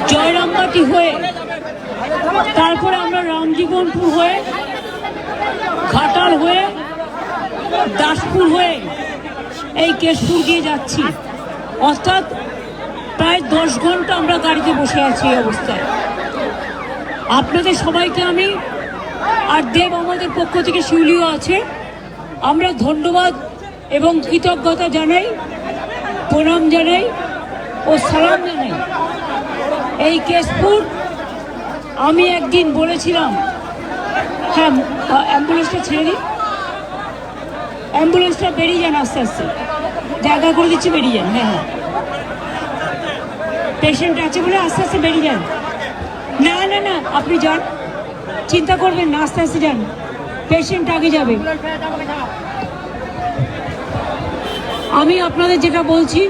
জয়রামবাটি হয়ে, তারপরে আমরা রামজীবনপুর হয়ে, ঘাটাল হয়ে, দাসপুর হয়ে এই কেশপুর দিয়ে যাচ্ছি। অর্থাৎ প্রায় 10 ঘন্টা আমরা গাড়িতে বসে আছি এই অবস্থায়। আপনাদের সবাইকে আমি আর দেব আমাদের পক্ষ থেকে শিউলিও আছে, আমরা ধন্যবাদ এবং কৃতজ্ঞতা জানাই, প্রণাম জানাই ও সালাম জানাই। এই কেশপুর আমি একদিন বলেছিলাম, হ্যাঁ অ্যাম্বুলেন্সটা ছেড়ে দিই, অ্যাম্বুলেন্সটা বেরিয়ে যান, আস্তে আস্তে জায়গা করে দিচ্ছি, বেরিয়ে যান। হ্যাঁ হ্যাঁ, পেশেন্ট আছে বলে আস্তে আস্তে বেরিয়ে যান। না না না, আপনি যান, চিন্তা করবেন না, আস্তে আস্তে যান, পেশেন্ট আগে যাবে। আমি আপনাদের যেটা বলছি,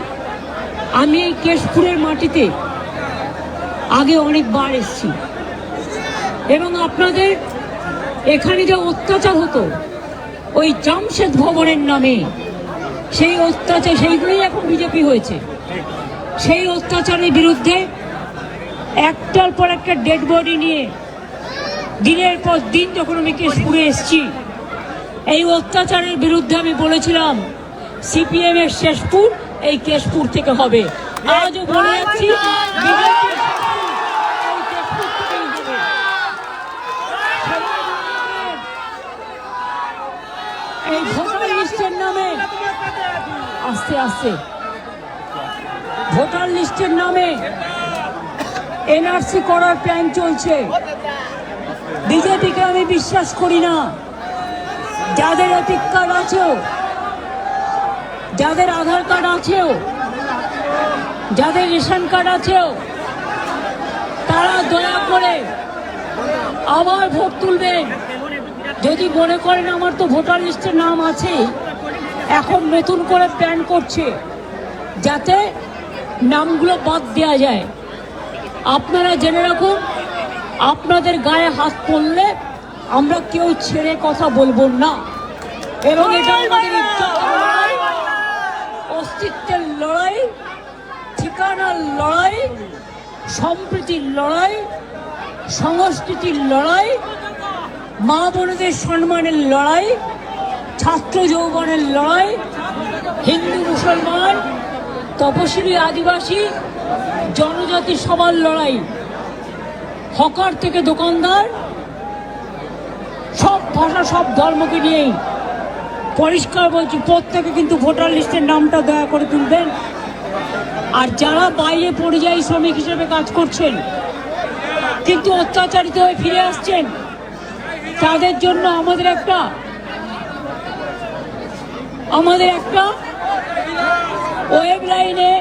আমি এই কেশপুরের মাটিতে আগে অনেকবার এসেছি এবং আপনাদের এখানে যে অত্যাচার হতো ওই জামশেদ ভবনের নামে, সেই অত্যাচার, সেইগুলোই এখন বিজেপি হয়েছে। সেই অত্যাচারের বিরুদ্ধে একটার পর একটা ডেড বডি নিয়ে দিনের পর দিন যখন আমি কেশপুরে এসেছি, এই অত্যাচারের বিরুদ্ধে আমি বলেছিলাম সিপিএম এর শেষপুর এই কেশপুর থেকে হবে। আজও বলে যাচ্ছি, এই ভোটার লিস্টের নামে আস্তে আস্তে ভোটার লিস্টের নামে এনআরসি করার প্ল্যান চলছে। বিজেপিকে আমি বিশ্বাস করি না। যাদের এপিক কার্ড আছেও, যাদের আধার কার্ড আছেও, যাদের রেশন কার্ড আছেও, তারা দয়া করে আবার ভোট তুলবেন। যদি মনে করেন আমার তো ভোটার লিস্টের নাম আছে, এখন নতুন করে প্ল্যান করছে যাতে নামগুলো বাদ দেওয়া যায়। আপনারা জেনে রাখুন, আপনাদের গায়ে হাত পড়লে আমরা কেউ ছেড়ে কথা বলবো না এবং এটা আমাদের লড়াই, অস্তিত্বের লড়াই, ঠিকানার লড়াই, সম্প্রীতির লড়াই, সংস্কৃতির লড়াই, মা বোনদের সম্মানের লড়াই, ছাত্র যৌবনের লড়াই, হিন্দু মুসলমান, তপশিলি আদিবাসী, জনজাতি সবার লড়াই, হকার থেকে দোকানদার, সব ভাষা সব ধর্মকে নিয়েই। পরিষ্কার বলছি, প্রত্যেকে কিন্তু ভোটার লিস্টের নামটা দয়া করে তুলবেন। আর যারা বাইরে পরিযায়ী শ্রমিক হিসেবে কাজ করছেন কিন্তু অত্যাচারিত হয়ে ফিরে আসছেন, তাদের জন্য আমাদের একটা ওয়েব লাইনে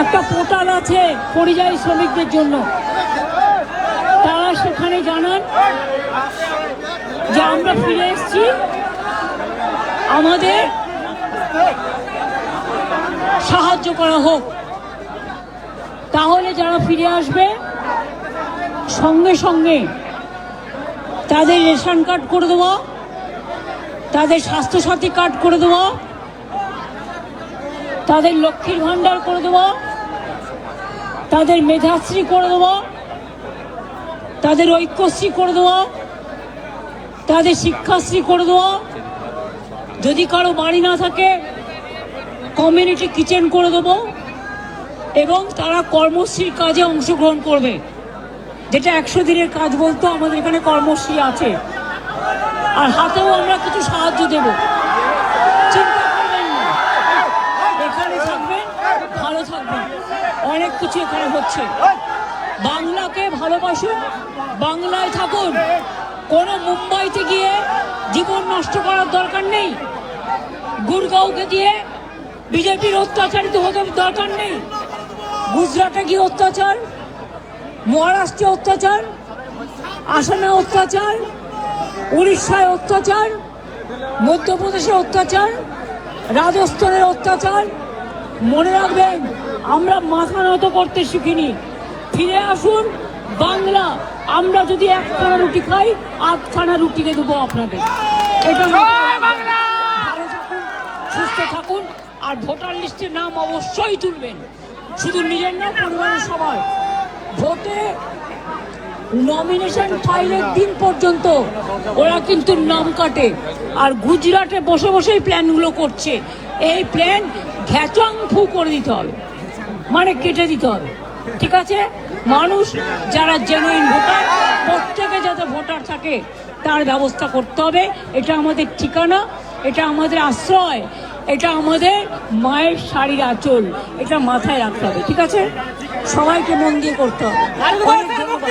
একটা পোর্টাল আছে পরিযায়ী শ্রমিকদের জন্য। তারা সেখানে জানান যে আমরা ফিরে এসেছি, আমাদের সাহায্য করা হোক। তাহলে যারা ফিরে আসবে সঙ্গে সঙ্গে তাদের রেশন কার্ড করে দেওয়া, তাদের স্বাস্থ্যসাথী কার্ড করে দেওয়া, তাদের লক্ষ্মীর ভাণ্ডার করে দেওয়া, তাদের মেধাশ্রী করে দেওয়া, তাদের ঐক্যশ্রী করে দেওয়া, তাদের শিক্ষাশ্রী করে দেওয়া। যদি কারো বাড়ি না থাকে কমিউনিটি কিচেন করে দেবো এবং তারা কর্মশ্রীর কাজে অংশগ্রহণ করবে, যেটা 100 দিনের কাজ বলতো, আমাদের এখানে কর্মশ্রী আছে। আর হাতেও আমরা কিছু সাহায্য দেব, চিন্তা করবেন না, এখানে থাকবেন, ভালো থাকবেন। অনেক কিছু এখানে হচ্ছে। বাংলাকে ভালোবাসুন, বাংলায় থাকুন। কোনো মুম্বাইতে গিয়ে জীবন নষ্ট করার দরকার নেই, গুরগাঁওকে দিয়ে বিজেপির অত্যাচারিত হতে দরকার নেই। গুজরাটে গিয়ে অত্যাচার, মহারাষ্ট্রে অত্যাচার, আসামে অত্যাচার, উড়িষ্যায় অত্যাচার, মধ্যপ্রদেশে অত্যাচার, রাজস্থানের অত্যাচার। মনে রাখবেন, আমরা মাথা নত করতে শিখিনি। ফিরে আসুন বাংলা। আমরা যদি 1 খানা রুটি খাই, 8 খানা রুটি দেবো আপনাদের। এটা ভালো থাকুন, সুস্থ থাকুন, আর ভোটার লিস্টের নাম অবশ্যই তুলবেন। শুধু নিজের না, পরিবারের সবাই। ভোটে নমিনেশন ফাইলের দিন পর্যন্ত ওরা কিন্তু নাম কাটে, আর গুজরাটে বসে বসেই প্ল্যানগুলো করছে। এই প্ল্যান ঘ্যাচং ফু করে দিতে হবে, মানে কেটে দিতে হবে। ঠিক আছে, মানুষ যারা জেনুইন ভোটার, প্রত্যেকে যাতে ভোটার থাকে তার ব্যবস্থা করতে হবে। এটা আমাদের ঠিকানা, এটা আমাদের আশ্রয়, এটা আমাদের মায়ের শাড়ির আঁচল, এটা মাথায় রাখতে হবে। ঠিক আছে, সবাইকে মন দিয়ে করতে হবে। অনেক ধন্যবাদ।